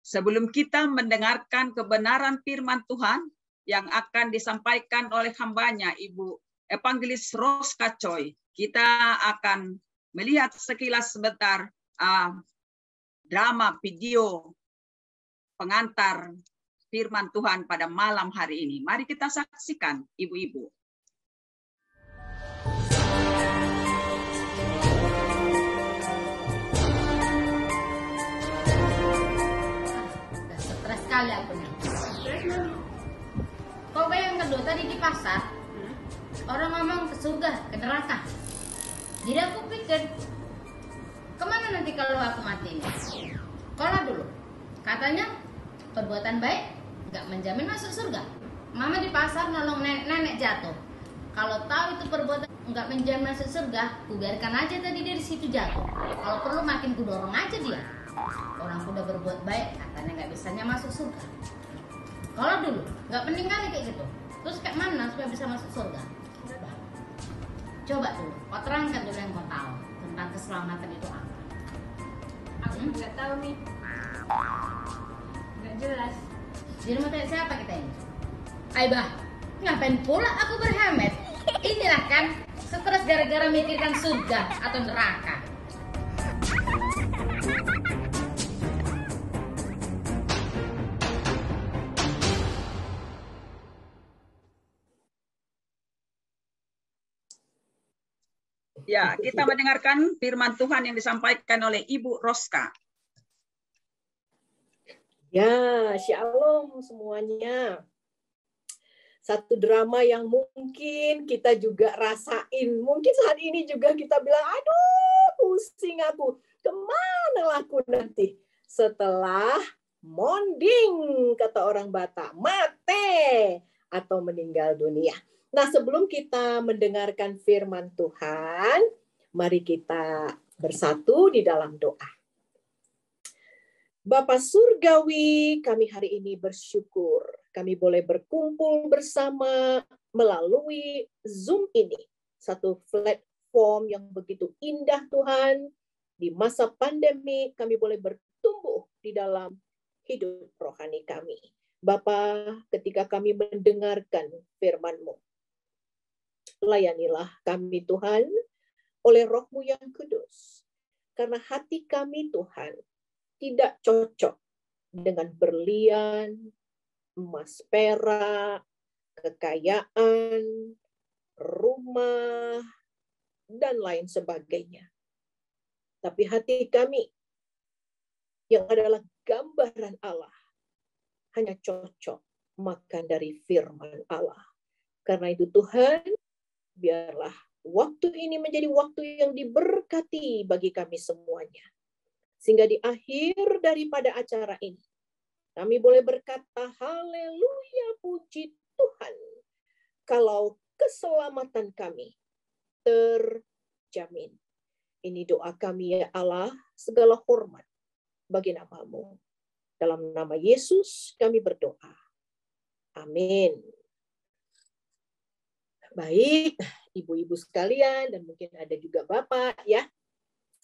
Sebelum kita mendengarkan kebenaran firman Tuhan yang akan disampaikan oleh hambanya Ibu Evangelis Roska Choi, kita akan melihat sekilas sebentar drama video pengantar firman Tuhan pada malam hari ini. Mari kita saksikan, ibu-ibu. Stres sekali aku nih. Kok yang kedua tadi di pasar, orang ngomong ke surga, ke neraka. Jadi aku pikir, kemana nanti kalau aku mati ini? Sekolah dulu. Katanya perbuatan baik nggak menjamin masuk surga. Mama di pasar nolong nenek jatuh. Kalau tahu itu perbuatan nggak menjamin masuk surga, ku biarkan aja tadi dia di situ jatuh. Kalau perlu makin ku dorong aja dia. Orang udah berbuat baik, katanya nggak bisanya masuk surga. Kalau dulu nggak penting kali kayak gitu. Terus kayak mana supaya bisa masuk surga? Coba dulu, kau terangkan dulu yang kau tahu tentang keselamatan itu apa? Aku nggak tahu nih, nggak jelas. Jadi mau tanya siapa kita ini? Aibah, ngapain pula aku berhemat? Inilah kan stres gara-gara mikirkan surga atau neraka. Ya, kita mendengarkan firman Tuhan yang disampaikan oleh Ibu Roska. Ya, shalom semuanya. Satu drama yang mungkin kita juga rasain. Mungkin saat ini juga kita bilang, aduh pusing aku. Kemana aku nanti? Setelah monding, kata orang Batak, mate atau meninggal dunia. Nah, sebelum kita mendengarkan firman Tuhan, mari kita bersatu di dalam doa. Bapa Surgawi, kami hari ini bersyukur. Kami boleh berkumpul bersama melalui Zoom ini. Satu platform yang begitu indah Tuhan. Di masa pandemi kami boleh bertumbuh di dalam hidup rohani kami. Bapa, ketika kami mendengarkan firman-Mu, layanilah kami Tuhan oleh Roh-Mu yang kudus. Karena hati kami Tuhan tidak cocok dengan berlian, emas perak, kekayaan, rumah, dan lain sebagainya. Tapi hati kami yang adalah gambaran Allah hanya cocok makan dari firman Allah. Karena itu Tuhan, biarlah waktu ini menjadi waktu yang diberkati bagi kami semuanya. Sehingga di akhir daripada acara ini, kami boleh berkata, haleluya, puji Tuhan. Kalau keselamatan kami terjamin. Ini doa kami ya Allah, segala hormat bagi nama-Mu. Dalam nama Yesus kami berdoa. Amin. Baik, ibu-ibu sekalian, dan mungkin ada juga Bapak ya.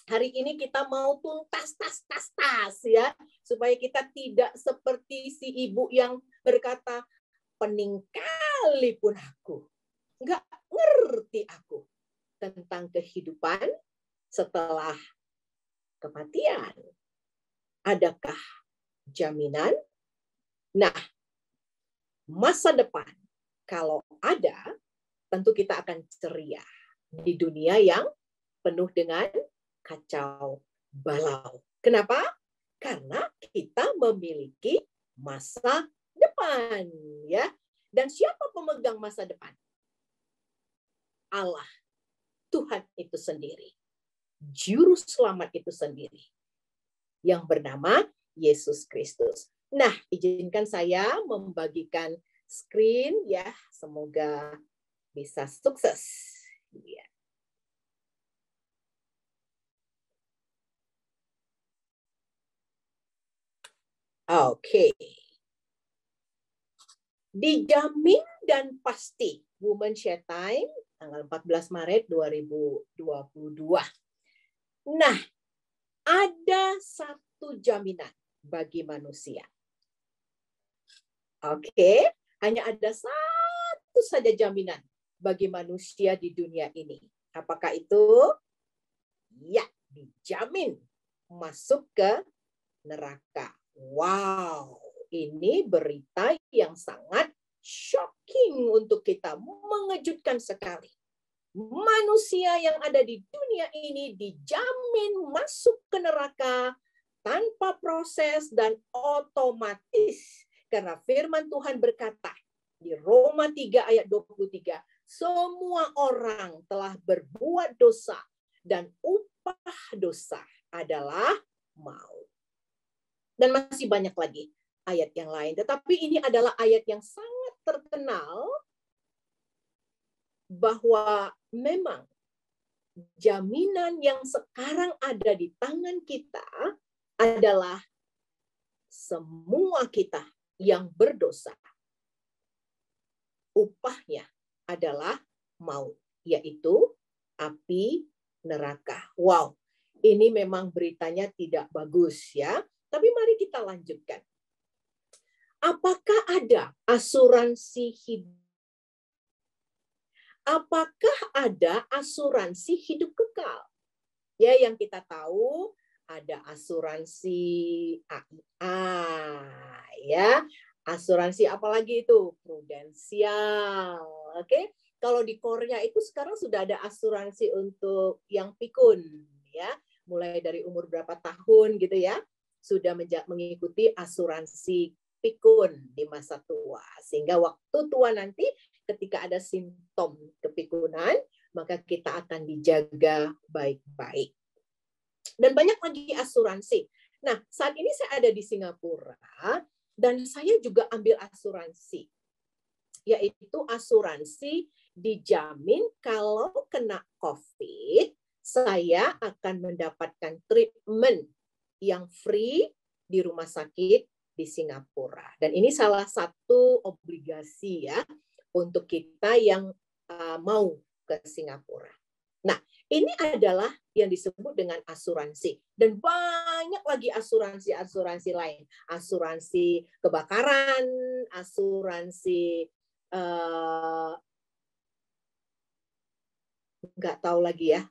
Hari ini kita mau tuntas tas ya, supaya kita tidak seperti si ibu yang berkata, pening kali pun aku, nggak ngerti aku tentang kehidupan setelah kematian. Adakah jaminan? Nah, masa depan kalau ada, tentu kita akan ceria di dunia yang penuh dengan kacau balau. Kenapa? Karena kita memiliki masa depan, ya. Dan siapa pemegang masa depan? Allah, Tuhan itu sendiri. Juru selamat itu sendiri. Yang bernama Yesus Kristus. Nah, izinkan saya membagikan screen ya. Semoga bisa sukses. Ya. Oke. Dijamin dan pasti. Women Share Time, tanggal 14 Maret 2022. Nah, ada satu jaminan bagi manusia. Oke, hanya ada satu saja jaminan bagi manusia di dunia ini. Apakah itu? Ya, dijamin masuk ke neraka. Wow, ini berita yang sangat shocking untuk kita, mengejutkan sekali. Manusia yang ada di dunia ini dijamin masuk ke neraka tanpa proses dan otomatis. Karena firman Tuhan berkata di Roma 3 ayat 23, semua orang telah berbuat dosa dan upah dosa adalah maut. Dan masih banyak lagi ayat yang lain. Tetapi ini adalah ayat yang sangat terkenal bahwa memang jaminan yang sekarang ada di tangan kita adalah semua kita yang berdosa, upahnya adalah maut, yaitu api neraka. Wow, ini memang beritanya tidak bagus ya. Tapi mari kita lanjutkan. Apakah ada asuransi hidup? Apakah ada asuransi hidup kekal? Ya, yang kita tahu ada asuransi AIA, ya. Asuransi apalagi itu? Prudensial. Oke. Kalau di Korea itu sekarang sudah ada asuransi untuk yang pikun, ya. Mulai dari umur berapa tahun gitu ya, sudah mengikuti asuransi pikun di masa tua. Sehingga waktu tua nanti ketika ada simptom kepikunan, maka kita akan dijaga baik-baik. Dan banyak lagi asuransi. Nah, saat ini saya ada di Singapura dan saya juga ambil asuransi, yaitu asuransi dijamin kalau kena COVID, saya akan mendapatkan treatment yang free di rumah sakit di Singapura. Dan ini salah satu obligasi ya untuk kita yang mau ke Singapura. Nah, ini adalah yang disebut dengan asuransi. Dan banyak lagi asuransi-asuransi lain. Asuransi kebakaran, asuransi nggak tahu lagi ya.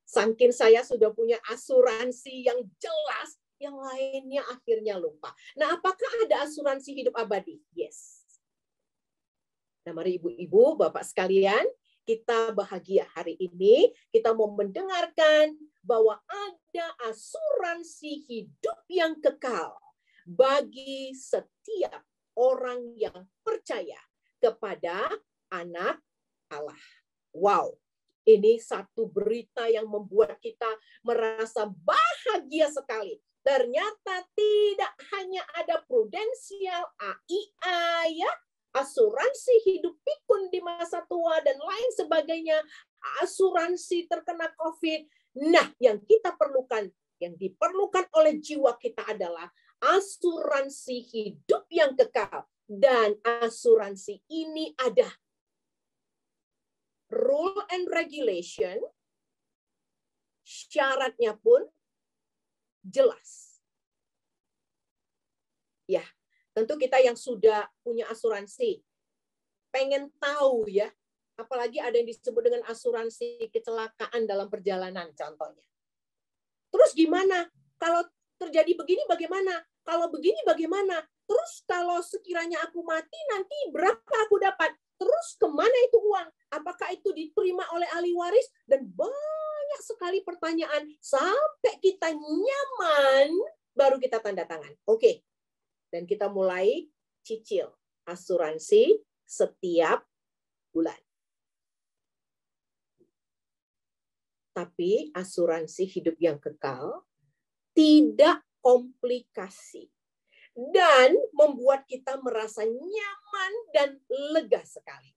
Saking saya sudah punya asuransi yang jelas, yang lainnya akhirnya lupa. Nah, apakah ada asuransi hidup abadi? Yes. Nah, mari ibu-ibu, bapak sekalian, kita bahagia hari ini, kita mau mendengarkan bahwa ada asuransi hidup yang kekal bagi setiap orang yang percaya kepada Anak Allah. Wow, ini satu berita yang membuat kita merasa bahagia sekali. Ternyata tidak hanya ada prudensial, AIA, ya, asuransi hidup pikun di masa tua dan lain sebagainya, asuransi terkena COVID. Nah, yang kita perlukan, yang diperlukan oleh jiwa kita adalah asuransi hidup yang kekal. Dan asuransi ini ada rule and regulation, syaratnya pun jelas. Ya, tentu kita yang sudah punya asuransi, pengen tahu ya, apalagi ada yang disebut dengan asuransi kecelakaan dalam perjalanan contohnya. Terus gimana? Kalau terjadi begini bagaimana? Kalau begini bagaimana? Terus kalau sekiranya aku mati nanti berapa aku dapat? Terus kemana itu uang? Apakah itu diterima oleh ahli waris? Dan banyak sekali pertanyaan. Sampai kita nyaman, baru kita tanda tangan. Oke. Dan kita mulai cicil asuransi setiap bulan. Tapi asuransi hidup yang kekal tidak komplikasi dan membuat kita merasa nyaman dan lega sekali.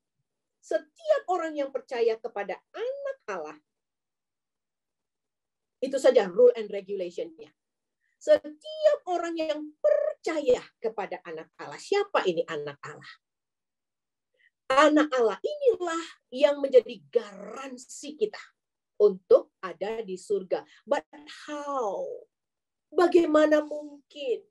Setiap orang yang percaya kepada Anak Allah, itu saja rule and regulation-nya. Setiap orang yang percaya kepada Anak Allah. Siapa ini Anak Allah? Anak Allah inilah yang menjadi garansi kita untuk ada di surga. But how? Bagaimana mungkin?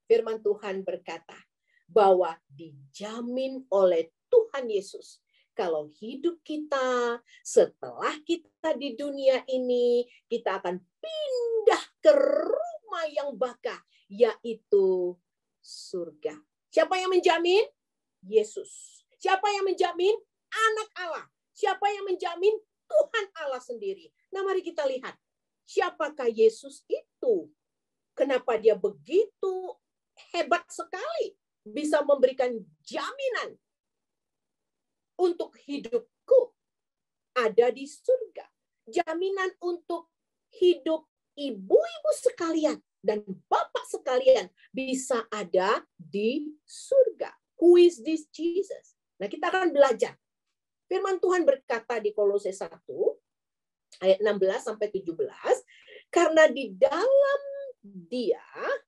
Firman Tuhan berkata bahwa dijamin oleh Tuhan Yesus kalau hidup kita setelah kita di dunia ini, kita akan pindah ke rumah yang bakal, yaitu surga. Siapa yang menjamin? Yesus. Siapa yang menjamin? Anak Allah. Siapa yang menjamin? Tuhan Allah sendiri. Nah, mari kita lihat. Siapakah Yesus itu? Kenapa dia begitu hebat sekali bisa memberikan jaminan untuk hidupku ada di surga. Jaminan untuk hidup ibu-ibu sekalian dan bapak sekalian bisa ada di surga. Who is this Jesus? Nah, kita akan belajar. Firman Tuhan berkata di Kolose 1 ayat 16 sampai 17, karena di dalam Dia,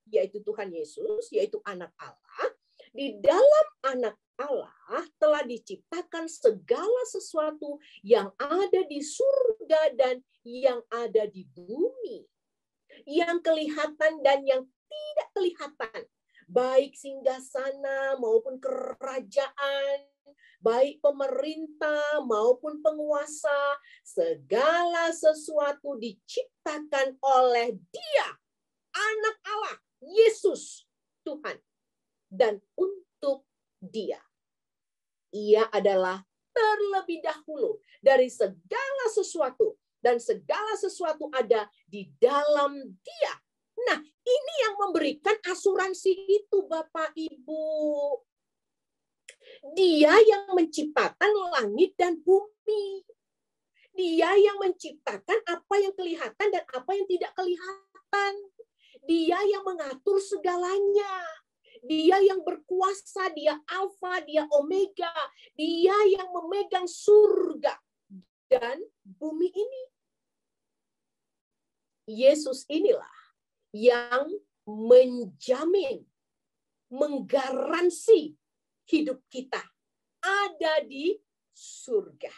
yaitu Tuhan Yesus, yaitu anak Allah, di dalam anak Allah telah diciptakan segala sesuatu yang ada di surga dan yang ada di bumi, yang kelihatan dan yang tidak kelihatan, baik singgasana maupun kerajaan, baik pemerintah maupun penguasa, segala sesuatu diciptakan oleh Dia, anak Allah, Yesus, Tuhan, dan untuk Dia. Ia adalah terlebih dahulu dari segala sesuatu, dan segala sesuatu ada di dalam Dia. Nah, ini yang memberikan asuransi itu, Bapak Ibu. Dia yang menciptakan langit dan bumi. Dia yang menciptakan apa yang kelihatan dan apa yang tidak kelihatan. Dia yang mengatur segalanya. Dia yang berkuasa, dia Alfa, dia Omega. Dia yang memegang surga dan bumi ini. Yesus inilah yang menjamin, menggaransi hidup kita ada di surga.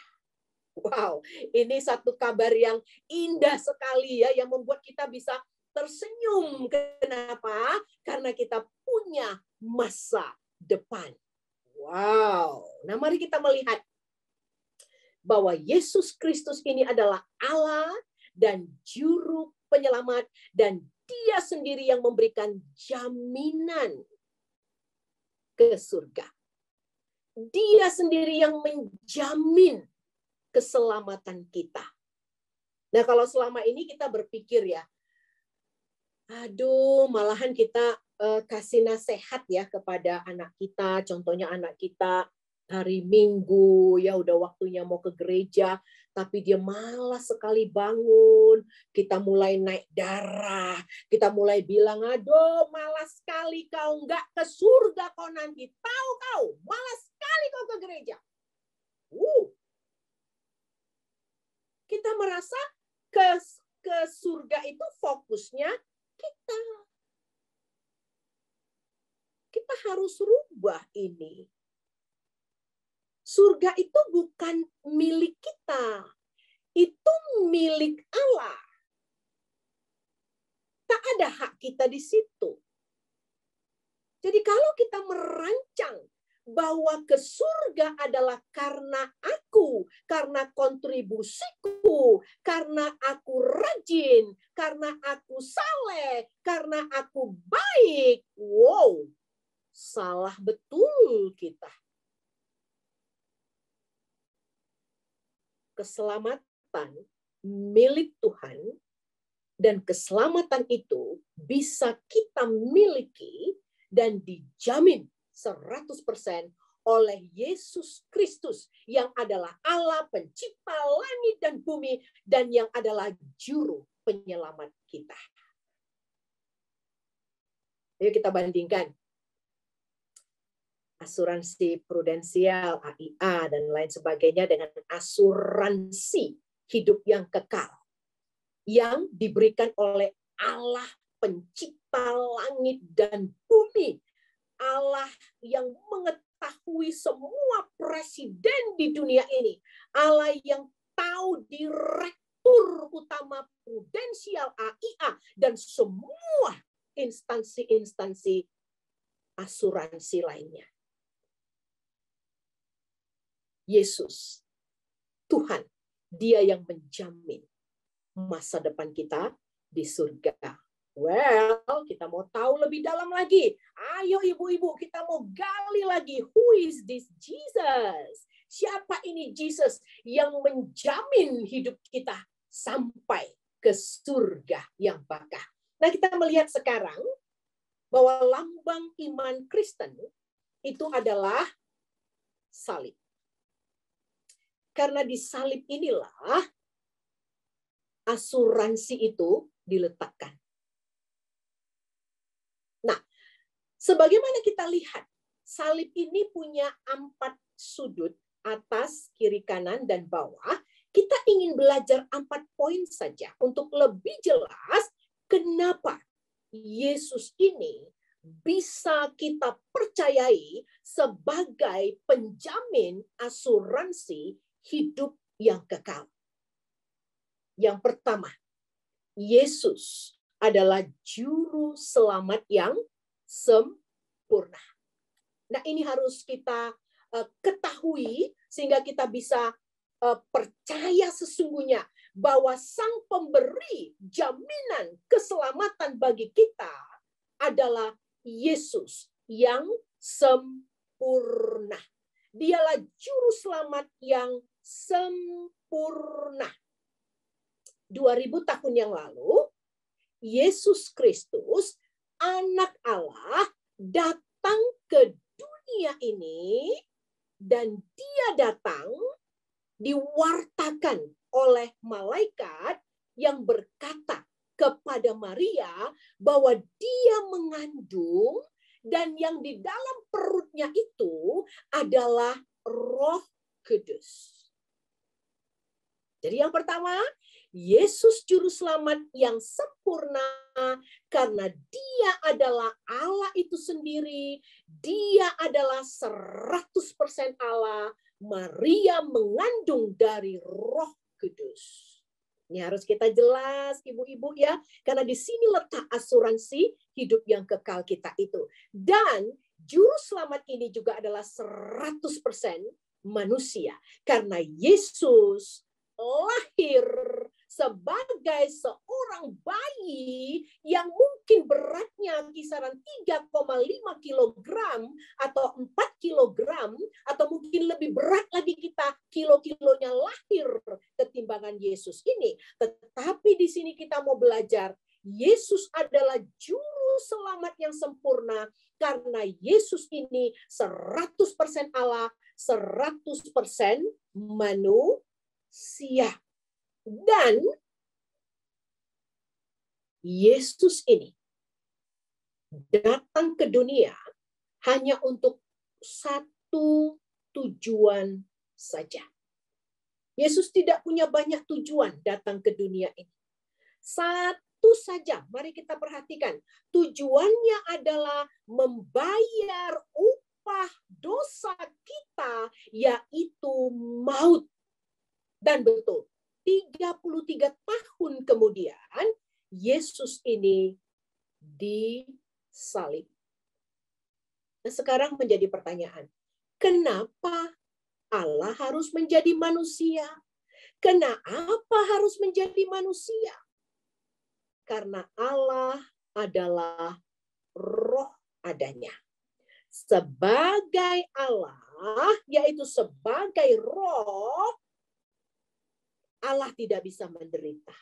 Wow, ini satu kabar yang indah sekali ya, yang membuat kita bisa tersenyum. Kenapa? Karena kita punya masa depan. Wow. Nah, mari kita melihat bahwa Yesus Kristus ini adalah Allah dan juru penyelamat, dan Dia sendiri yang memberikan jaminan ke surga. Dia sendiri yang menjamin keselamatan kita. Nah, kalau selama ini kita berpikir ya, aduh, malahan kita kasih nasihat ya kepada anak kita. Contohnya anak kita hari Minggu, ya udah waktunya mau ke gereja, tapi dia malas sekali bangun. Kita mulai naik darah. Kita mulai bilang, aduh malas sekali kau, nggak ke surga kau nanti. Tahu kau, malas sekali kau ke gereja. Kita merasa ke surga itu fokusnya kita. Kita harus rubah ini. Surga itu bukan milik kita. Itu milik Allah. Tak ada hak kita di situ. Jadi kalau kita merancang bahwa ke surga adalah karena aku, karena kontribusiku, karena aku rajin, karena aku saleh, karena aku baik. Wow, salah betul kita. Keselamatan milik Tuhan, dan keselamatan itu bisa kita miliki dan dijamin 100% oleh Yesus Kristus yang adalah Allah pencipta langit dan bumi dan yang adalah juru penyelamat kita. Ayo kita bandingkan asuransi prudensial, AIA, dan lain sebagainya dengan asuransi hidup yang kekal yang diberikan oleh Allah pencipta langit dan bumi. Allah yang mengetahui semua presiden di dunia ini. Allah yang tahu direktur Direktur Utama Prudensial AIA, dan semua instansi-instansi asuransi lainnya. Yesus, Tuhan, Dia yang menjamin masa depan kita di surga. Well, kita mau tahu lebih dalam lagi. Ayo ibu-ibu, kita mau gali lagi. Who is this Jesus? Siapa ini Jesus yang menjamin hidup kita sampai ke surga yang bakah? Nah, kita melihat sekarang bahwa lambang iman Kristen itu adalah salib. Karena di salib inilah asuransi itu diletakkan. Nah, sebagaimana kita lihat, salib ini punya 4 sudut, atas, kiri, kanan, dan bawah. Kita ingin belajar 4 poin saja untuk lebih jelas kenapa Yesus ini bisa kita percayai sebagai penjamin asuransi hidup yang kekal. Yang pertama, Yesus adalah juru selamat yang sempurna. Nah, ini harus kita ketahui sehingga kita bisa percaya sesungguhnya bahwa Sang Pemberi jaminan keselamatan bagi kita adalah Yesus yang sempurna. Dialah juru selamat yang sempurna. 2000 tahun yang lalu, Yesus Kristus, Anak Allah, datang ke dunia ini, dan Dia datang diwartakan oleh malaikat yang berkata kepada Maria bahwa dia mengandung dan yang di dalam perutnya itu adalah Roh Kudus. Jadi yang pertama, Yesus juru selamat yang sempurna karena Dia adalah Allah itu sendiri. Dia adalah 100% Allah. Maria mengandung dari Roh Kudus. Ini harus kita jelas, ibu-ibu ya, karena di sini letak asuransi hidup yang kekal kita itu. Dan juru selamat ini juga adalah 100% manusia karena Yesus lahir sebagai seorang bayi yang mungkin beratnya kisaran 3,5 kilogram atau 4 kilogram atau mungkin lebih berat lagi kita kilo-kilonya lahir ketimbangan Yesus ini. Tetapi di sini kita mau belajar Yesus adalah juru selamat yang sempurna karena Yesus ini 100% Allah, 100% manusia. Dan Yesus ini datang ke dunia hanya untuk satu tujuan saja. Yesus tidak punya banyak tujuan datang ke dunia ini. Satu saja, mari kita perhatikan. Tujuannya adalah membayar upah dosa kita, yaitu maut. Dan betul, 33 tahun kemudian, Yesus ini disalib. Nah, sekarang menjadi pertanyaan, kenapa Allah harus menjadi manusia? Kenapa harus menjadi manusia? Karena Allah adalah roh adanya. Sebagai Allah, yaitu sebagai roh, Allah tidak bisa menderita.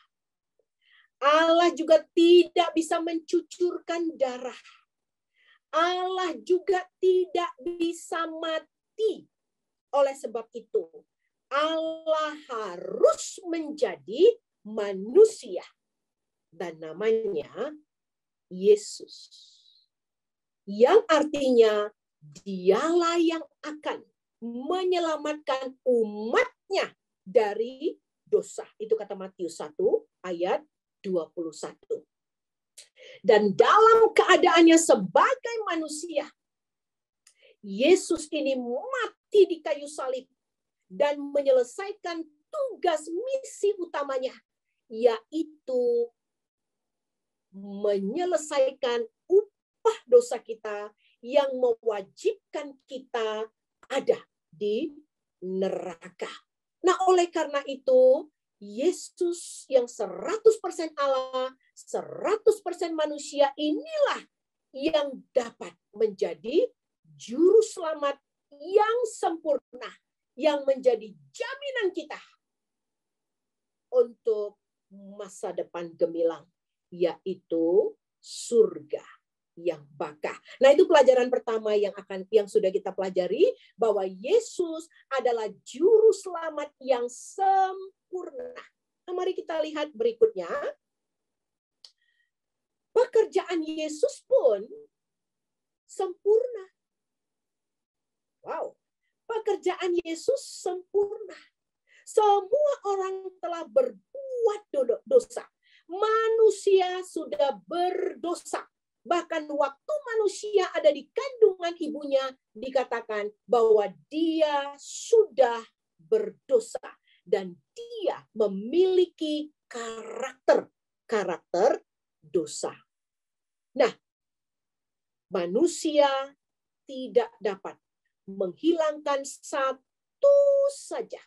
Allah juga tidak bisa mencucurkan darah. Allah juga tidak bisa mati. Oleh sebab itu, Allah harus menjadi manusia. Dan namanya Yesus. Yang artinya dialah yang akan menyelamatkan umatnya dari dosa. Itu kata Matius 1 ayat 21. Dan dalam keadaannya sebagai manusia, Yesus ini mati di kayu salib dan menyelesaikan tugas misi utamanya, yaitu menyelesaikan upah dosa kita yang mewajibkan kita ada di neraka. Nah, oleh karena itu, Yesus yang 100% Allah, 100% manusia inilah yang dapat menjadi juru selamat yang sempurna, yang menjadi jaminan kita untuk masa depan gemilang, yaitu surga yang bakah. Nah, itu pelajaran pertama yang sudah kita pelajari, bahwa Yesus adalah juru selamat yang sempurna. Nah, mari kita lihat berikutnya. Pekerjaan Yesus pun sempurna. Wow, pekerjaan Yesus sempurna. Semua orang telah berbuat dosa. Manusia sudah berdosa. Bahkan waktu manusia ada di kandungan ibunya, dikatakan bahwa dia sudah berdosa. Dan dia memiliki karakter dosa. Nah, manusia tidak dapat menghilangkan satu saja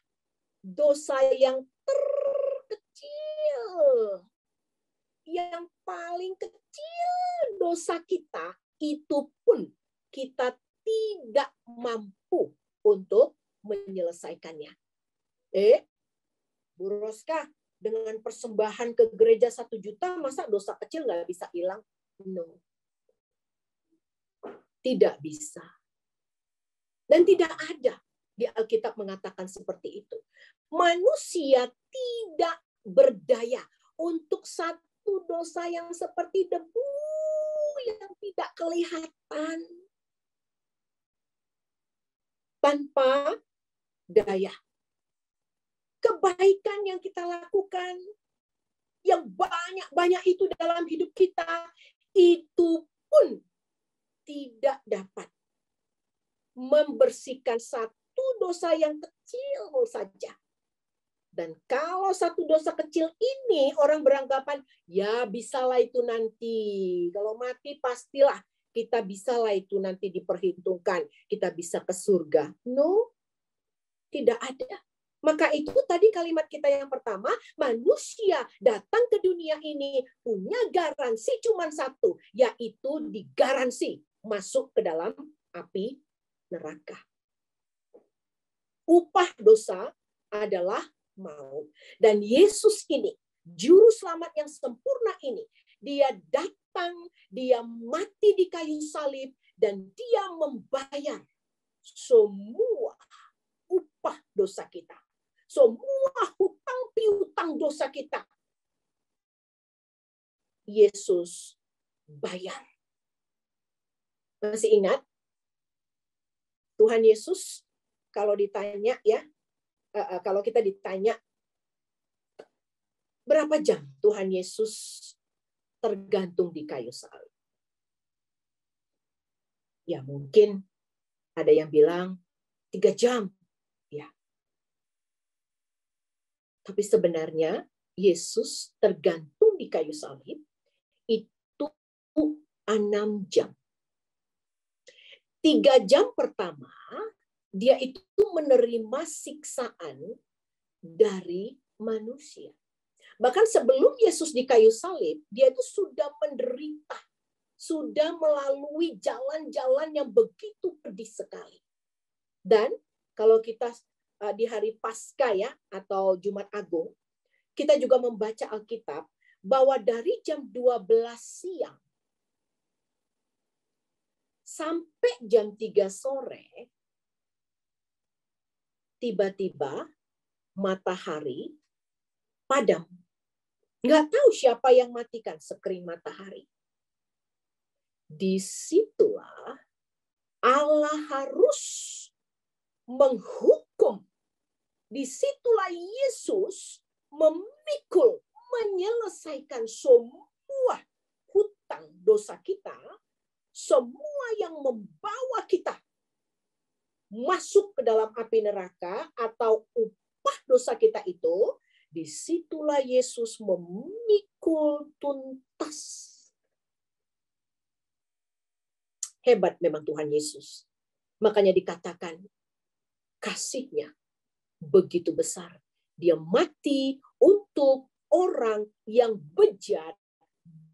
dosa yang terkecil. Yang paling kecil dosa kita, itu pun kita tidak mampu untuk menyelesaikannya. Bu Roska, dengan persembahan ke gereja 1 juta, masa dosa kecil nggak bisa hilang? No. Tidak bisa. Dan tidak ada di Alkitab mengatakan seperti itu. Manusia tidak berdaya untuk satu dosa yang seperti debu yang tidak kelihatan. Tanpa daya. Kebaikan yang kita lakukan, yang banyak-banyak itu dalam hidup kita, itu pun tidak dapat membersihkan satu dosa yang kecil saja. Dan kalau satu dosa kecil ini orang beranggapan, ya bisalah itu nanti. Kalau mati pastilah kita bisalah itu nanti diperhitungkan. Kita bisa ke surga. No, tidak ada. Maka itu tadi kalimat kita yang pertama, manusia datang ke dunia ini punya garansi cuma satu, yaitu digaransi masuk ke dalam api neraka. Upah dosa adalah maut. Dan Yesus ini, juru selamat yang sempurna ini, dia datang, dia mati di kayu salib, dan dia membayar semua upah dosa kita. Semua hutang piutang dosa kita. Yesus bayar. Masih ingat? Tuhan Yesus, kalau ditanya ya, kalau kita ditanya, berapa jam Tuhan Yesus tergantung di kayu salib? Ya mungkin ada yang bilang 3 jam. Ya. Tapi sebenarnya Yesus tergantung di kayu salib itu 6 jam. 3 jam pertama, dia itu menerima siksaan dari manusia. Bahkan sebelum Yesus di kayu salib, dia itu sudah menderita, sudah melalui jalan-jalan yang begitu pedih sekali. Dan kalau kita di hari Paskah ya, atau Jumat Agung, kita juga membaca Alkitab bahwa dari jam 12 siang sampai jam 3 sore, tiba-tiba matahari padam. Nggak tahu siapa yang matikan sekering matahari. Disitulah Allah harus menghukum. Disitulah Yesus memikul, menyelesaikan semua hutang dosa kita, semua yang membawa kita masuk ke dalam api neraka atau upah dosa kita itu disitulah Yesus memikul tuntas. Hebat memang Tuhan Yesus. Makanya dikatakan kasih-Nya begitu besar. Dia mati untuk orang yang bejat,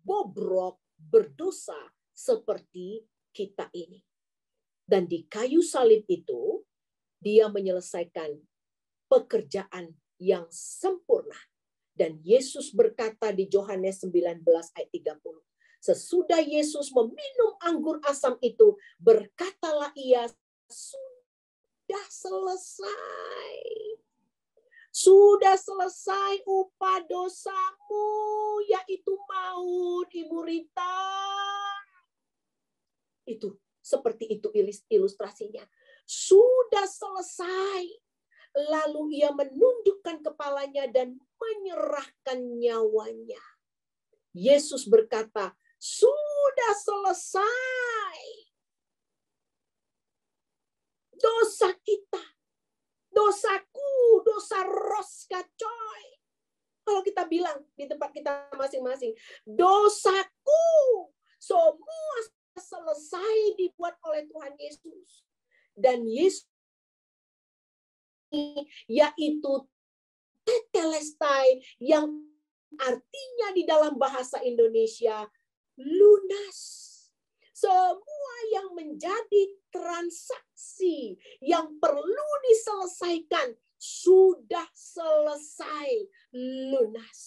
bobrok, berdosa seperti kita ini. Dan di kayu salib itu, dia menyelesaikan pekerjaan yang sempurna. Dan Yesus berkata di Yohanes 19 ayat 30, sesudah Yesus meminum anggur asam itu, berkatalah ia, sudah selesai. Sudah selesai upah dosamu, yaitu maut, Ibu Rita. Itu seperti itu ilustrasinya. Sudah selesai. Lalu ia menundukkan kepalanya dan menyerahkan nyawanya. Yesus berkata, sudah selesai. Dosa kita, dosaku, dosa Roska coy. Kalau kita bilang di tempat kita masing-masing, dosaku semua selesai dibuat oleh Tuhan Yesus. Dan Yesus yaitu tetelestai, yang artinya di dalam bahasa Indonesia lunas. Semua yang menjadi transaksi yang perlu diselesaikan sudah selesai lunas.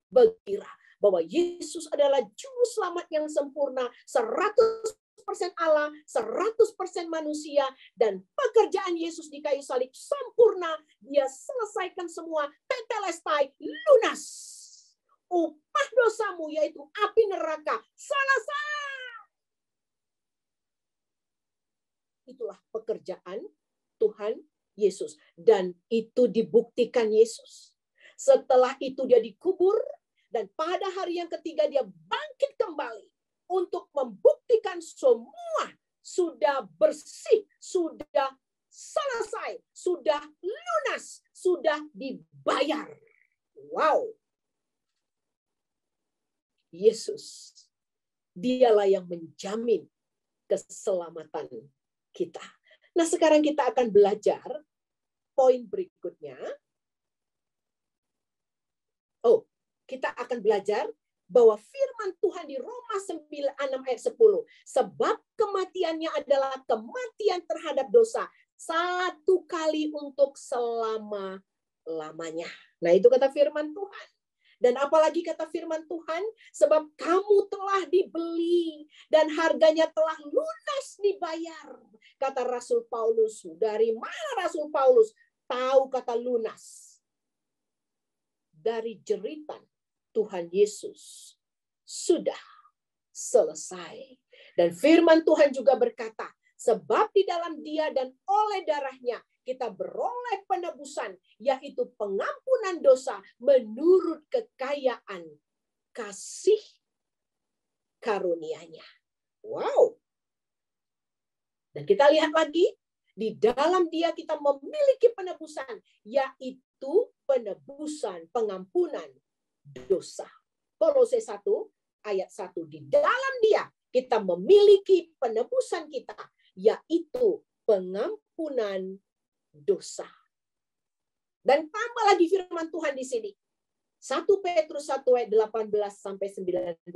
Berkira bahwa Yesus adalah juru selamat yang sempurna, 100% Allah, 100% manusia, dan pekerjaan Yesus di kayu salib sempurna. Dia selesaikan semua, tetelestai, lunas. Upah dosamu yaitu api neraka, selesai. Itulah pekerjaan Tuhan Yesus. Dan itu dibuktikan Yesus. Setelah itu dia dikubur, dan pada hari yang ketiga dia bangkit kembali untuk membuktikan semua sudah bersih, sudah selesai, sudah lunas, sudah dibayar. Wow. Yesus, dialah yang menjamin keselamatan kita. Nah, sekarang kita akan belajar poin berikutnya. Kita akan belajar bahwa firman Tuhan di Roma 6 ayat 10. Sebab kematiannya adalah kematian terhadap dosa. Satu kali untuk selama-lamanya. Nah, itu kata firman Tuhan. Dan apalagi kata firman Tuhan, sebab kamu telah dibeli dan harganya telah lunas dibayar. Kata Rasul Paulus. Dari mana Rasul Paulus tahu kata lunas? Dari jeritan Tuhan Yesus sudah selesai. Dan firman Tuhan juga berkata, sebab di dalam Dia dan oleh darahnya kita beroleh penebusan, yaitu pengampunan dosa menurut kekayaan kasih karunia-Nya. Wow. Dan kita lihat lagi, di dalam Dia kita memiliki penebusan, yaitu penebusan, pengampunan dosa. Kolose 1 ayat 1. Di dalam Dia kita memiliki penebusan kita, yaitu pengampunan dosa. Dan tambah lagi firman Tuhan di sini. 1 Petrus 1 ayat 18 sampai 19.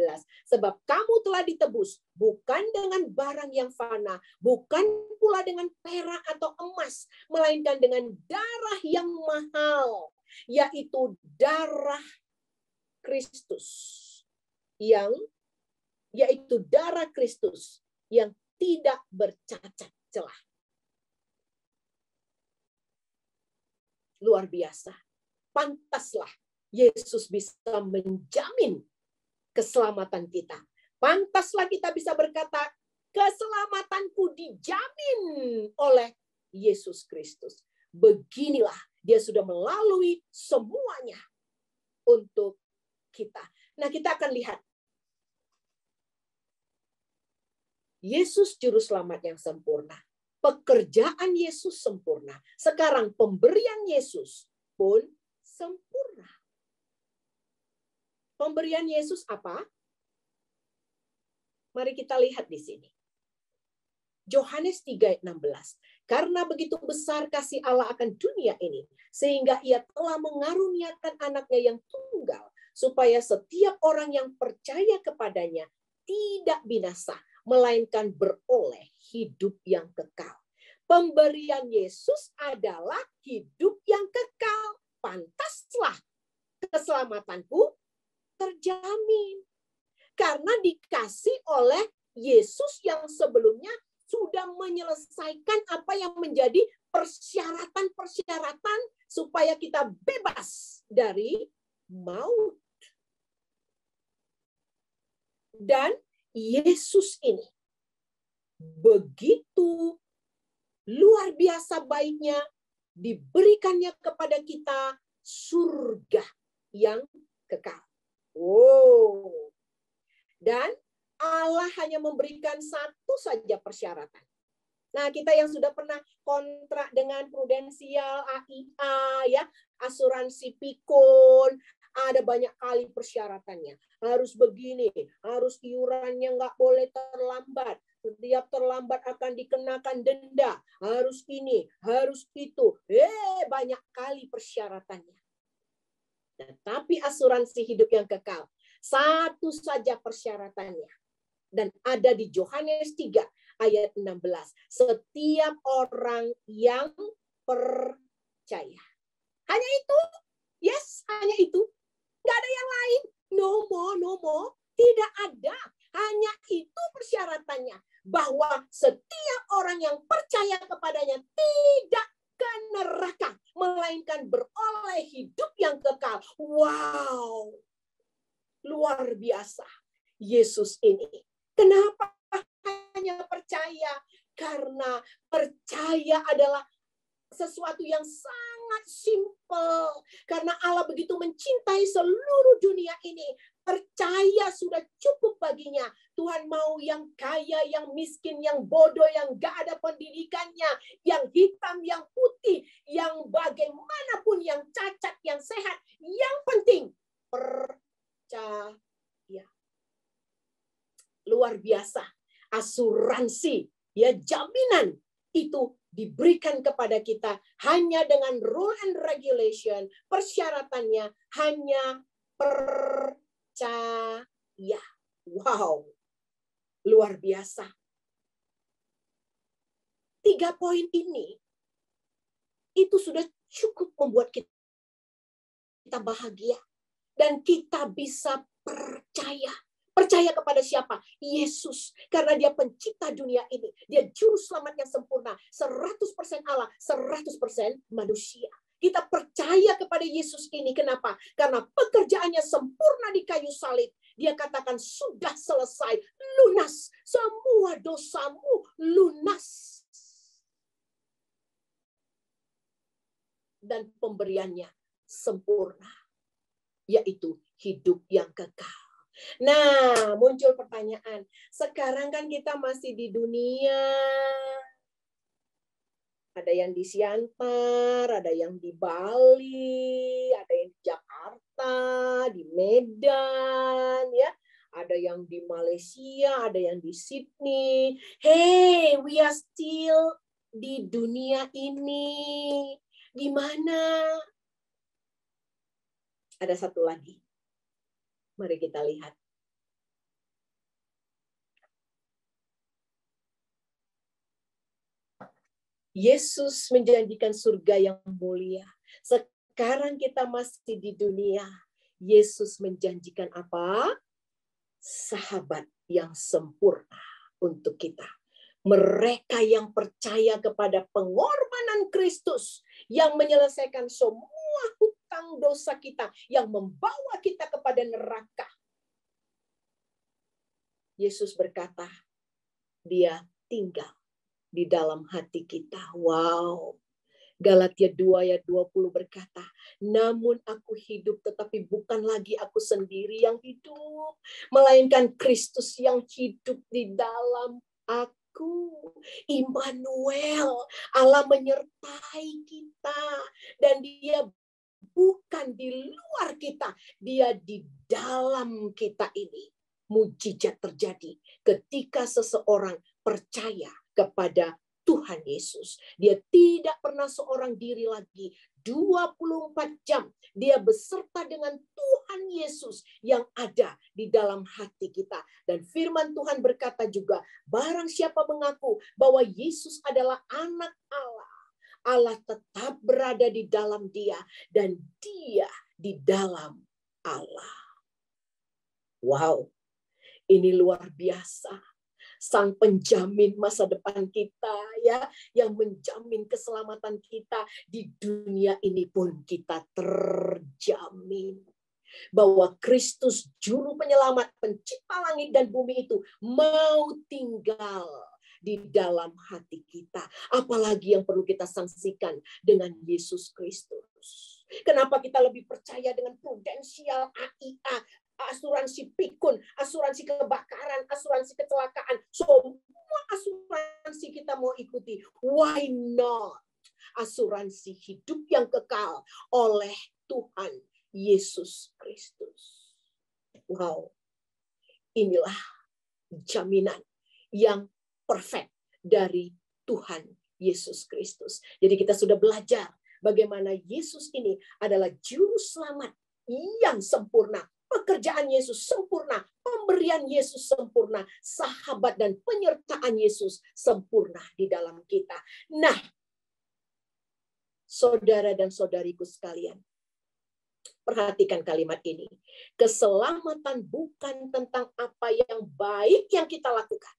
Sebab kamu telah ditebus bukan dengan barang yang fana, bukan pula dengan perak atau emas, melainkan dengan darah yang mahal, yaitu darah Kristus, yaitu darah Kristus yang tidak bercacat celah. Luar biasa. Pantaslah Yesus bisa menjamin keselamatan kita. Pantaslah kita bisa berkata, keselamatanku dijamin oleh Yesus Kristus. Beginilah Dia sudah melalui semuanya untuk kita. Nah, kita akan lihat. Yesus juru selamat yang sempurna. Pekerjaan Yesus sempurna. Sekarang pemberian Yesus pun sempurna. Pemberian Yesus apa? Mari kita lihat di sini. Yohanes 3:16. Karena begitu besar kasih Allah akan dunia ini, sehingga ia telah mengaruniakan anaknya yang tunggal, supaya setiap orang yang percaya kepadanya tidak binasa, melainkan beroleh hidup yang kekal. Pemberian Yesus adalah hidup yang kekal. Pantaslah keselamatanku terjamin. Karena dikasih oleh Yesus yang sebelumnya sudah menyelesaikan apa yang menjadi persyaratan-persyaratan supaya kita bebas dari maut. Dan Yesus ini begitu luar biasa baiknya, diberikannya kepada kita surga yang kekal. Oh. Dan Allah hanya memberikan satu saja persyaratan. Nah, kita yang sudah pernah kontrak dengan Prudensial, AIA, ya, asuransi Pikun, ada banyak kali persyaratannya. Harus begini, harus iurannya nggak boleh terlambat. Setiap terlambat akan dikenakan denda. Harus ini, harus itu. Banyak kali persyaratannya. Tetapi asuransi hidup yang kekal, satu saja persyaratannya. Dan ada di Yohanes 3 ayat 16. Setiap orang yang percaya. Hanya itu. Yes, hanya itu. Nggak ada yang lain. No more. Tidak ada. Hanya itu persyaratannya. Bahwa setiap orang yang percaya kepadanya tidak ke neraka. Melainkan beroleh hidup yang kekal. Wow. Luar biasa. Yesus ini. Kenapa hanya percaya? Karena percaya adalah sesuatu yang sangat simpel. Karena Allah begitu mencintai seluruh dunia ini. Percaya sudah cukup baginya. Tuhan mau yang kaya, yang miskin, yang bodoh, yang gak ada pendidikannya, yang hitam, yang putih, yang bagaimanapun, yang cacat, yang sehat. Yang penting percaya. Luar biasa. Asuransi, ya, jaminan itu diberikan kepada kita hanya dengan rule and regulation, persyaratannya hanya percaya. Wow, luar biasa. 3 poin ini itu sudah cukup membuat kita bahagia dan kita bisa percaya. Percaya kepada siapa? Yesus. Karena dia pencipta dunia ini. Dia juru selamat yang sempurna. 100% Allah, 100% manusia. Kita percaya kepada Yesus ini. Kenapa? Karena pekerjaannya sempurna di kayu salib. Dia katakan sudah selesai. Lunas. Semua dosamu lunas. Dan pemberiannya sempurna. Yaitu hidup yang kekal. Nah, muncul pertanyaan. Sekarang kan kita masih di dunia. Ada yang di Siantar, ada yang di Bali, ada yang di Jakarta, di Medan, ya. Ada yang di Malaysia, ada yang di Sydney. Hey, we are still di dunia ini. Gimana? Ada satu lagi. Mari kita lihat. Yesus menjanjikan surga yang mulia. Sekarang kita masih di dunia. Yesus menjanjikan apa? Sahabat yang sempurna untuk kita. Mereka yang percaya kepada pengorbanan Kristus yang menyelesaikan semua hutang dosa kita, yang membawa kita kepada neraka. Yesus berkata, dia tinggal di dalam hati kita. Wow. Galatia 2 ayat 20 berkata, namun aku hidup tetapi bukan lagi aku sendiri yang hidup, melainkan Kristus yang hidup di dalam aku. saudaraku, Immanuel, Allah menyertai kita. Dan dia bukan di luar kita, dia di dalam kita ini. Mujizat terjadi ketika seseorang percaya kepada Tuhan Yesus. Dia tidak pernah seorang diri lagi. 24 jam dia beserta dengan Tuhan Yesus yang ada di dalam hati kita. Dan firman Tuhan berkata juga, barang siapa mengaku bahwa Yesus adalah anak Allah, Allah tetap berada di dalam dia dan dia di dalam Allah. Wow, ini luar biasa. Sang penjamin masa depan kita, ya, yang menjamin keselamatan kita di dunia ini pun kita terjamin. Bahwa Kristus juru penyelamat, pencipta langit dan bumi itu mau tinggal di dalam hati kita. Apalagi yang perlu kita saksikan dengan Yesus Kristus. Kenapa kita lebih percaya dengan prudensial AIA, asuransi pikun, asuransi kebakaran, asuransi kecelakaan, semua asuransi kita mau ikuti. Why not? Asuransi hidup yang kekal oleh Tuhan Yesus Kristus. Wow, inilah jaminan yang perfect dari Tuhan Yesus Kristus. Jadi kita sudah belajar bagaimana Yesus ini adalah juru selamat yang sempurna. Pekerjaan Yesus sempurna, pemberian Yesus sempurna, sahabat dan penyertaan Yesus sempurna di dalam kita. Nah, saudara dan saudariku sekalian, perhatikan kalimat ini. Keselamatan bukan tentang apa yang baik yang kita lakukan.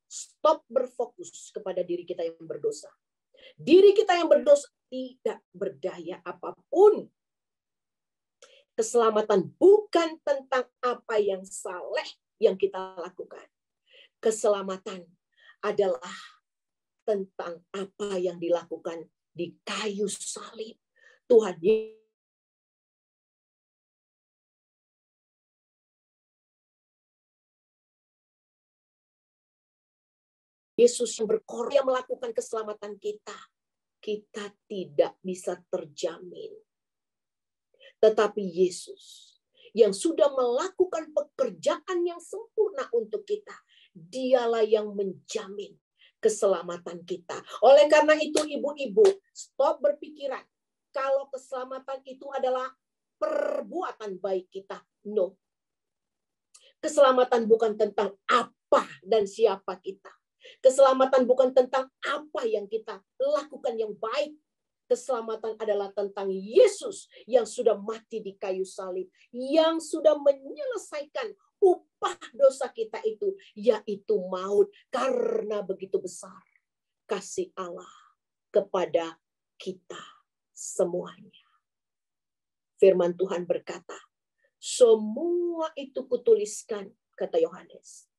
Stop berfokus kepada diri kita yang berdosa. Diri kita yang berdosa tidak berdaya apapun. Keselamatan bukan tentang apa yang saleh yang kita lakukan. Keselamatan adalah tentang apa yang dilakukan di kayu salib. Tuhan Yesus yang berkorban yang melakukan keselamatan kita. Kita tidak bisa terjamin. Tetapi Yesus yang sudah melakukan pekerjaan yang sempurna untuk kita, dialah yang menjamin keselamatan kita. Oleh karena itu ibu-ibu, stop berpikiran kalau keselamatan itu adalah perbuatan baik kita. No. Keselamatan bukan tentang apa dan siapa kita. Keselamatan bukan tentang apa yang kita lakukan yang baik. Keselamatan adalah tentang Yesus yang sudah mati di kayu salib, yang sudah menyelesaikan upah dosa kita itu, yaitu maut, karena begitu besar kasih Allah kepada kita semuanya. Firman Tuhan berkata, semua itu kutuliskan, kata Yohanes,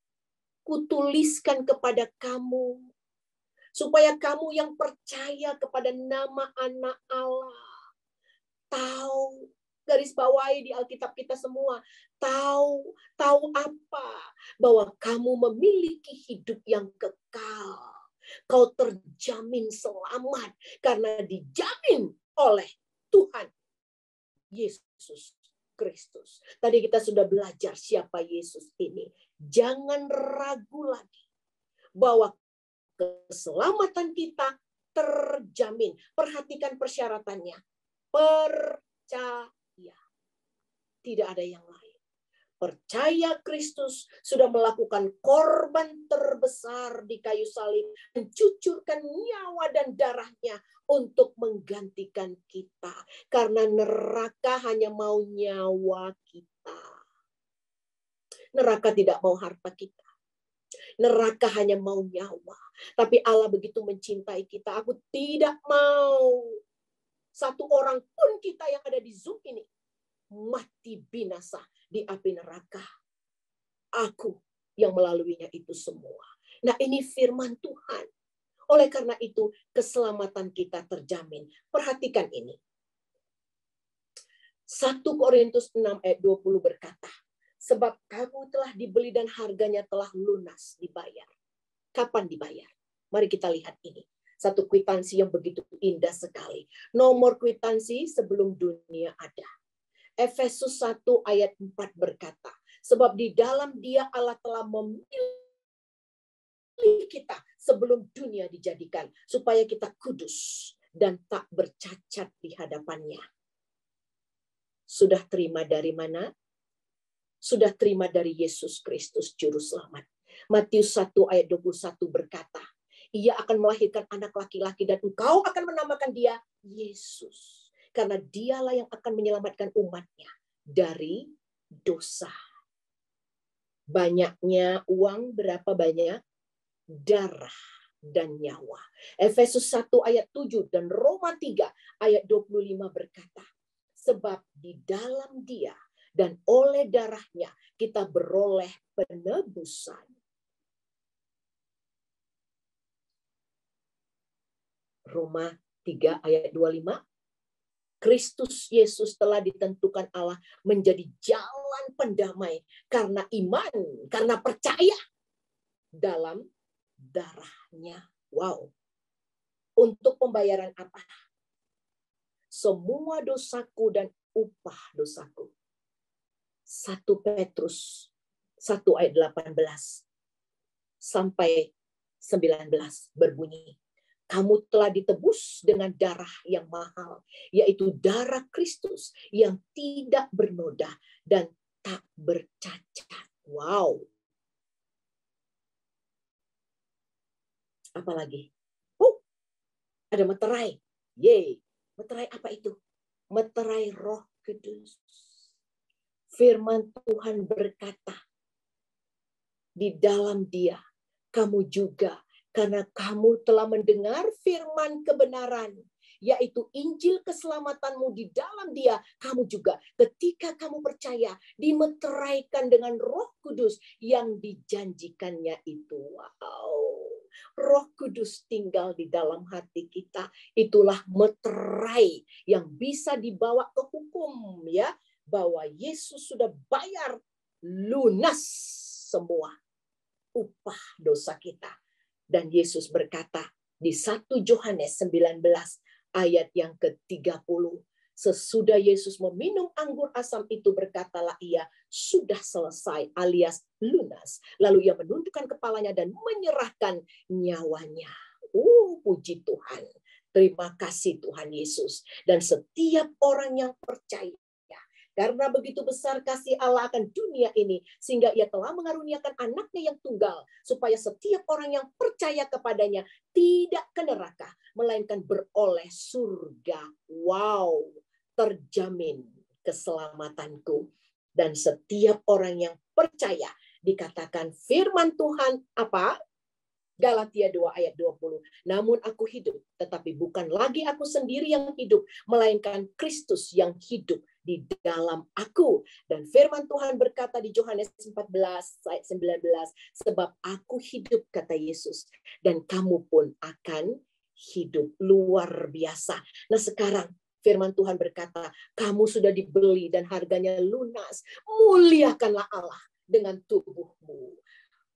kutuliskan kepada kamu, supaya kamu yang percaya kepada nama anak Allah, tahu, garis bawahi di Alkitab kita semua, tahu apa? Bahwa kamu memiliki hidup yang kekal. Kau terjamin selamat karena dijamin oleh Tuhan Yesus Kristus. Tadi kita sudah belajar siapa Yesus ini. Jangan ragu lagi bahwa keselamatan kita terjamin. Perhatikan persyaratannya. Percaya. Tidak ada yang lain. Percaya Kristus sudah melakukan korban terbesar di kayu salib, mencucurkan nyawa dan darahnya untuk menggantikan kita. Karena neraka hanya mau nyawa kita. Neraka tidak mau harta kita. Neraka hanya mau nyawa. Tapi Allah begitu mencintai kita. Aku tidak mau satu orang pun kita yang ada di Zoom ini mati binasa di api neraka. Aku yang melaluinya itu semua. Nah, ini firman Tuhan. Oleh karena itu, keselamatan kita terjamin. Perhatikan ini. 1 Korintus 6 ayat 20 berkata, sebab kamu telah dibeli dan harganya telah lunas dibayar. kapan dibayar? Mari kita lihat ini. Satu kwitansi yang begitu indah sekali. Nomor kwitansi sebelum dunia ada. Efesus 1 ayat 4 berkata, sebab di dalam Dia Allah telah memilih kita sebelum dunia dijadikan, supaya kita kudus dan tak bercacat di hadapannya. Sudah terima dari mana? Sudah terima dari Yesus Kristus Juru Selamat. Matius 1 ayat 21 berkata, Ia akan melahirkan anak laki-laki dan engkau akan menamakan dia Yesus. Karena dialah yang akan menyelamatkan umatnya dari dosa. Banyaknya uang, berapa banyak? Darah dan nyawa. Efesus 1 ayat 7 dan Roma 3 ayat 25 berkata, sebab di dalam Dia dan oleh darahnya kita beroleh penebusan. Roma 3 ayat 25, Kristus Yesus telah ditentukan Allah menjadi jalan pendamai karena iman, karena percaya dalam darahnya. Wow. Untuk pembayaran apa? Semua dosaku dan upah dosaku. 1 Petrus 1 ayat 18 sampai 19 berbunyi, kamu telah ditebus dengan darah yang mahal, yaitu darah Kristus yang tidak bernoda dan tak bercacat. Wow. Apalagi? Ada meterai. Yeay. Meterai apa itu? Meterai Roh Kudus. Firman Tuhan berkata, di dalam Dia kamu juga, karena kamu telah mendengar firman kebenaran, yaitu Injil keselamatanmu, di dalam Dia kamu juga ketika kamu percaya dimeteraikan dengan Roh Kudus yang dijanjikannya itu. Wow. Roh Kudus tinggal di dalam hati kita. Itulah meterai yang bisa dibawa ke hukum, ya, bahwa Yesus sudah bayar lunas semua upah dosa kita. Dan Yesus berkata di 1 Yohanes 19 ayat yang ke-30, sesudah Yesus meminum anggur asam itu berkatalah ia, sudah selesai, alias lunas. Lalu ia menundukkan kepalanya dan menyerahkan nyawanya. Puji Tuhan. Terima kasih Tuhan Yesus. Dan setiap orang yang percaya, karena begitu besar kasih Allah akan dunia ini, sehingga Ia telah mengaruniakan anaknya yang tunggal, supaya setiap orang yang percaya kepadanya tidak ke neraka, melainkan beroleh surga. Wow, terjamin keselamatanku. Dan setiap orang yang percaya, dikatakan firman Tuhan apa? Galatia 2 ayat 20. Namun aku hidup, tetapi bukan lagi aku sendiri yang hidup, melainkan Kristus yang hidup di dalam aku. Dan firman Tuhan berkata di Yohanes 14 ayat 19, sebab aku hidup, kata Yesus, dan kamu pun akan hidup. Luar biasa. Nah sekarang firman Tuhan berkata, kamu sudah dibeli dan harganya lunas. Muliakanlah Allah dengan tubuhmu.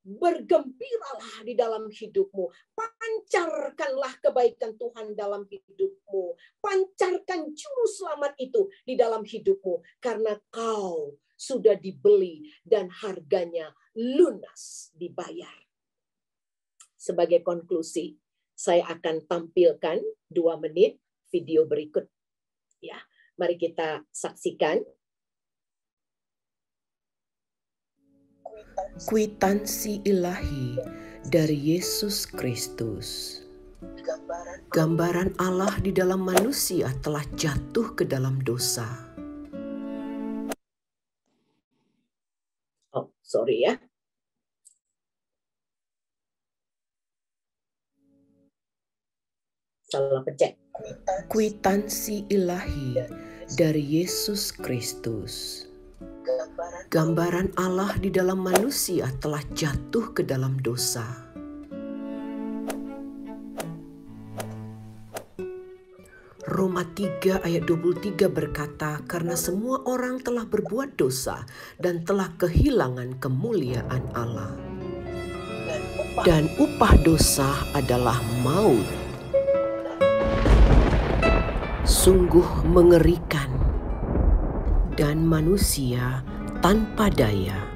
Bergembiralah di dalam hidupmu. Pancarkanlah kebaikan Tuhan dalam hidupmu. Pancarkan juru selamat itu di dalam hidupmu. Karena kau sudah dibeli dan harganya lunas dibayar. Sebagai konklusi, saya akan tampilkan 2 menit video berikut. Ya, mari kita saksikan. Kwitansi ilahi dari Yesus Kristus. Gambaran Allah di dalam manusia telah jatuh ke dalam dosa. Oh, sorry ya. Salah pencet. Kwitansi ilahi dari Yesus Kristus. Gambaran Allah di dalam manusia telah jatuh ke dalam dosa. Roma 3 ayat 23 berkata, karena semua orang telah berbuat dosa dan telah kehilangan kemuliaan Allah. dan upah dosa adalah maut. Sungguh mengerikan, dan manusia tanpa daya.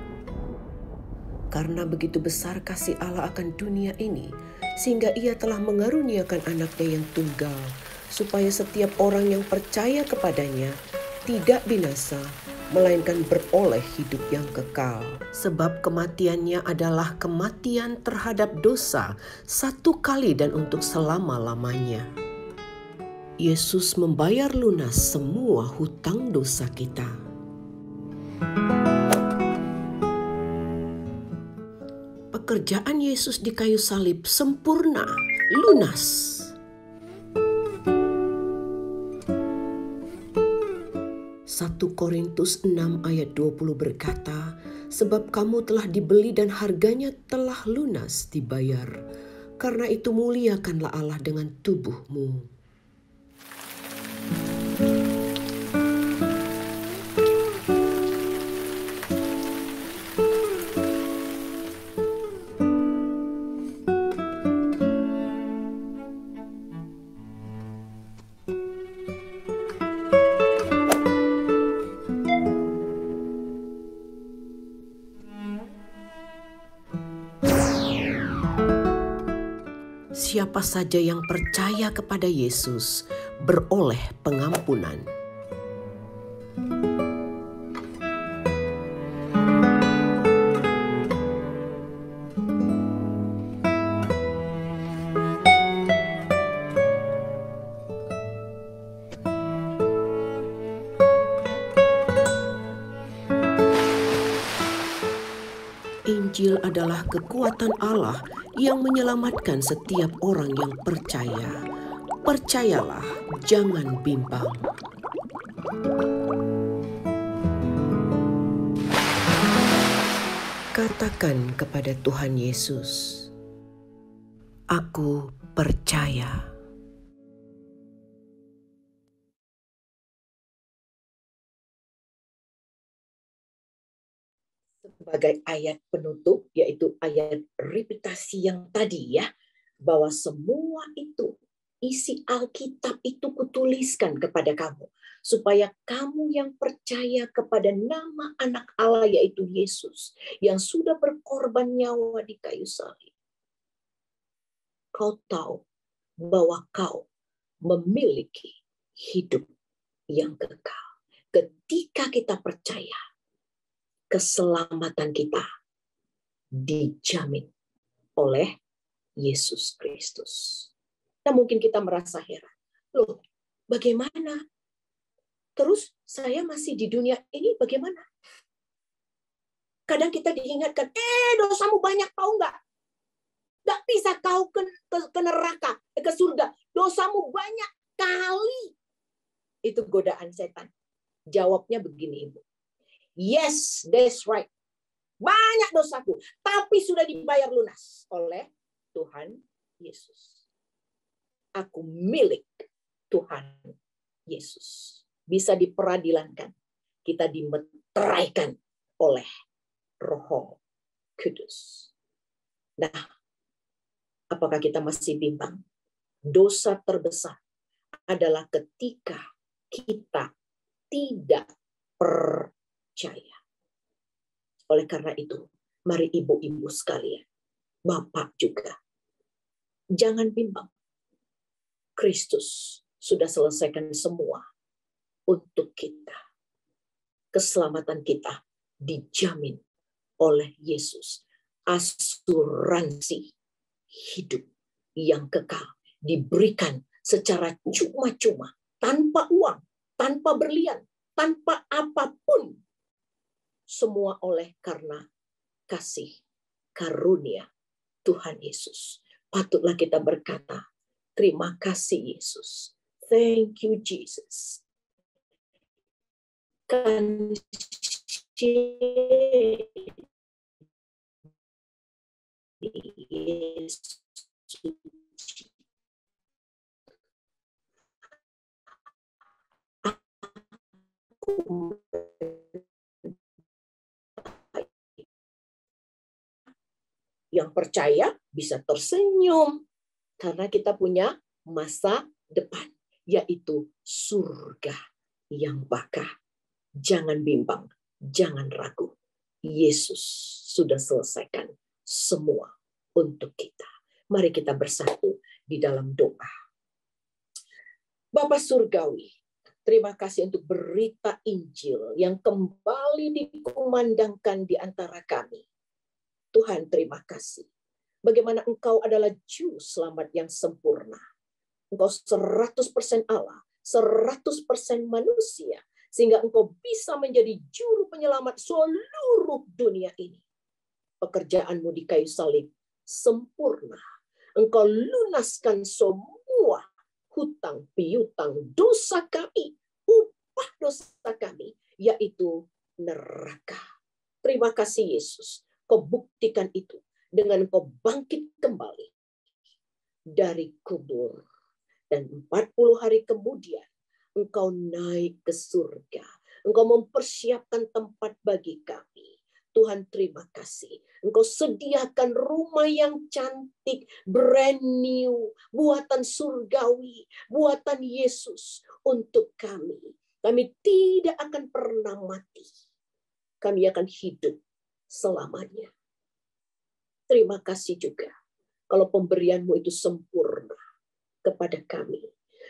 Karena begitu besar kasih Allah akan dunia ini, sehingga Ia telah mengaruniakan anaknya yang tunggal, supaya setiap orang yang percaya kepadanya tidak binasa, melainkan beroleh hidup yang kekal. Sebab kematiannya adalah kematian terhadap dosa, satu kali dan untuk selama-lamanya. Yesus membayar lunas semua hutang dosa kita. Pekerjaan Yesus di kayu salib sempurna, lunas. 1 Korintus 6 ayat 20 berkata, sebab kamu telah dibeli dan harganya telah lunas dibayar. Karena itu muliakanlah Allah dengan tubuhmu. Siapa saja yang percaya kepada Yesus beroleh pengampunan. Injil adalah kekuatan Allah yang menyelamatkan setiap orang yang percaya. Percayalah, jangan bimbang. Katakan kepada Tuhan Yesus, aku percaya. Sebagai ayat penutup, yaitu ayat repitasi yang tadi ya, bahwa semua itu, isi Alkitab itu kutuliskan kepada kamu, supaya kamu yang percaya kepada nama anak Allah, yaitu Yesus, yang sudah berkorban nyawa di kayu salib, kau tahu bahwa kau memiliki hidup yang kekal. Ketika kita percaya, keselamatan kita dijamin oleh Yesus Kristus. Nah, mungkin kita merasa heran. Loh, bagaimana? Terus saya masih di dunia ini bagaimana? Kadang kita diingatkan, dosamu banyak, tahu nggak? Nggak bisa kau ke neraka, ke surga. Dosamu banyak kali. Itu godaan setan. Jawabnya begini, Ibu. Yes, that's right. Banyak dosaku, tapi sudah dibayar lunas oleh Tuhan Yesus. Aku milik Tuhan Yesus. Bisa diperadilankan. Kita dimeteraikan oleh Roh Kudus. Nah, apakah kita masih bimbang? Dosa terbesar adalah ketika kita tidak percaya. Oleh karena itu, mari ibu-ibu sekalian, bapak juga, jangan bimbang. Kristus sudah selesaikan semua untuk kita. Keselamatan kita dijamin oleh Yesus. Asuransi hidup yang kekal diberikan secara cuma-cuma, tanpa uang, tanpa berlian, tanpa apapun. Semua oleh karena kasih karunia Tuhan Yesus. Patutlah kita berkata, terima kasih Yesus. Thank you Jesus. Kan Yesus. Aku Yang percaya bisa tersenyum karena kita punya masa depan, yaitu surga yang bakal. Jangan bimbang, jangan ragu. Yesus sudah selesaikan semua untuk kita. Mari kita bersatu di dalam doa. Bapa Surgawi, terima kasih untuk berita Injil yang kembali dikumandangkan di antara kami. Tuhan, terima kasih. Bagaimana Engkau adalah Juru Selamat yang sempurna. Engkau 100% Allah, 100% manusia. Sehingga Engkau bisa menjadi Juru Penyelamat seluruh dunia ini. Pekerjaanmu di kayu salib sempurna. Engkau lunaskan semua hutang piutang dosa kami, upah dosa kami, yaitu neraka. Terima kasih Yesus, Kau buktikan itu dengan Kau bangkit kembali dari kubur. Dan 40 hari kemudian Engkau naik ke surga. Engkau mempersiapkan tempat bagi kami. Tuhan, terima kasih. Engkau sediakan rumah yang cantik, brand new, buatan surgawi, buatan Yesus untuk kami. Kami tidak akan pernah mati. Kami akan hidup selamanya. Terima kasih juga kalau pemberianmu itu sempurna kepada kami.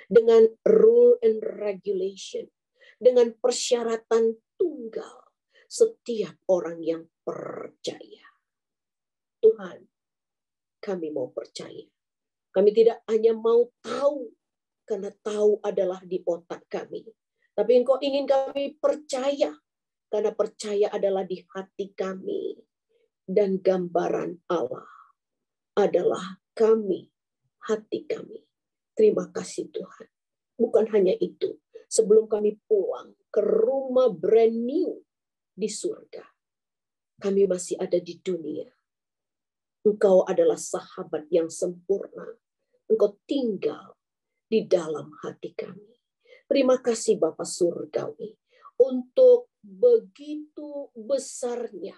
Dengan rule and regulation, dengan persyaratan tunggal setiap orang yang percaya. Tuhan, kami mau percaya. Kami tidak hanya mau tahu, karena tahu adalah di otak kami. Tapi Engkau ingin kami percaya, karena percaya adalah di hati kami. Dan gambaran Allah adalah kami, hati kami. Terima kasih Tuhan. Bukan hanya itu, sebelum kami pulang ke rumah brand new di surga, kami masih ada di dunia. Engkau adalah sahabat yang sempurna. Engkau tinggal di dalam hati kami. Terima kasih Bapa Surgawi untuk begitu besarnya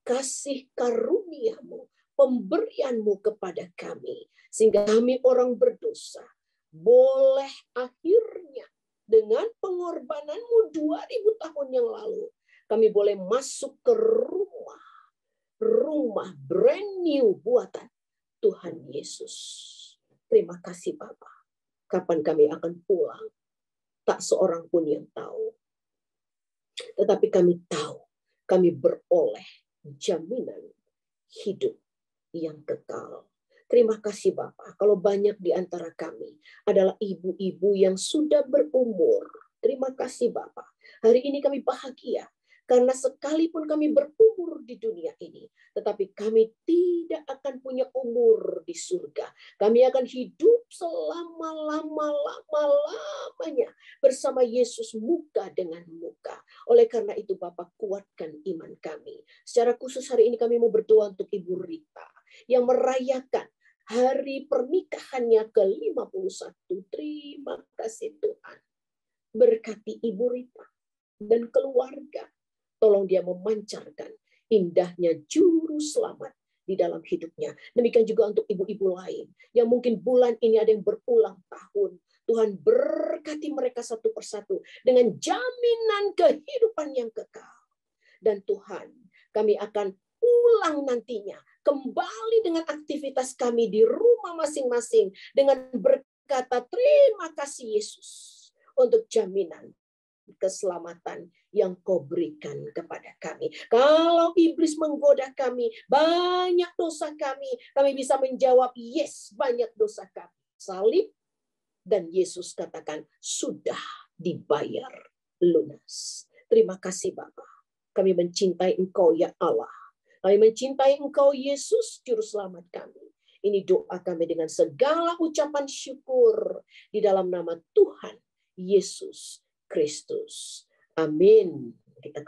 kasih karuniamu, pemberianmu kepada kami. Sehingga kami orang berdosa boleh akhirnya dengan pengorbananmu 2000 tahun yang lalu, kami boleh masuk ke rumah brand new buatan Tuhan Yesus. Terima kasih Bapa. Kapan kami akan pulang? Tak seorang pun yang tahu. Tetapi kami tahu, kami beroleh jaminan hidup yang kekal. Terima kasih Bapak. Kalau banyak di antara kami adalah ibu-ibu yang sudah berumur. Terima kasih Bapak. Hari ini kami bahagia. Karena sekalipun kami berumur di dunia ini, tetapi kami tidak akan punya umur di surga. Kami akan hidup selama-lamanya bersama Yesus muka dengan muka. Oleh karena itu Bapak, kuatkan iman kami. Secara khusus hari ini kami mau berdoa untuk Ibu Rita yang merayakan hari pernikahannya ke-51. Terima kasih Tuhan. Berkati Ibu Rita dan keluarga. Tolong dia memancarkan indahnya juru selamat di dalam hidupnya. Demikian juga untuk ibu-ibu lain yang mungkin bulan ini ada yang berulang tahun. Tuhan berkati mereka satu persatu dengan jaminan kehidupan yang kekal. Dan Tuhan, kami akan pulang nantinya kembali dengan aktivitas kami di rumah masing-masing dengan berkata terima kasih Yesus untuk jaminan keselamatan yang Kau berikan kepada kami. Kalau iblis menggoda kami, banyak dosa kami bisa menjawab, yes, banyak dosa kami. Salib, dan Yesus katakan, sudah dibayar lunas. Terima kasih Bapa. Kami mencintai Engkau ya Allah. Kami mencintai Engkau Yesus, Juru Selamat kami. Ini doa kami dengan segala ucapan syukur di dalam nama Tuhan Yesus Kristus. Amin. Kita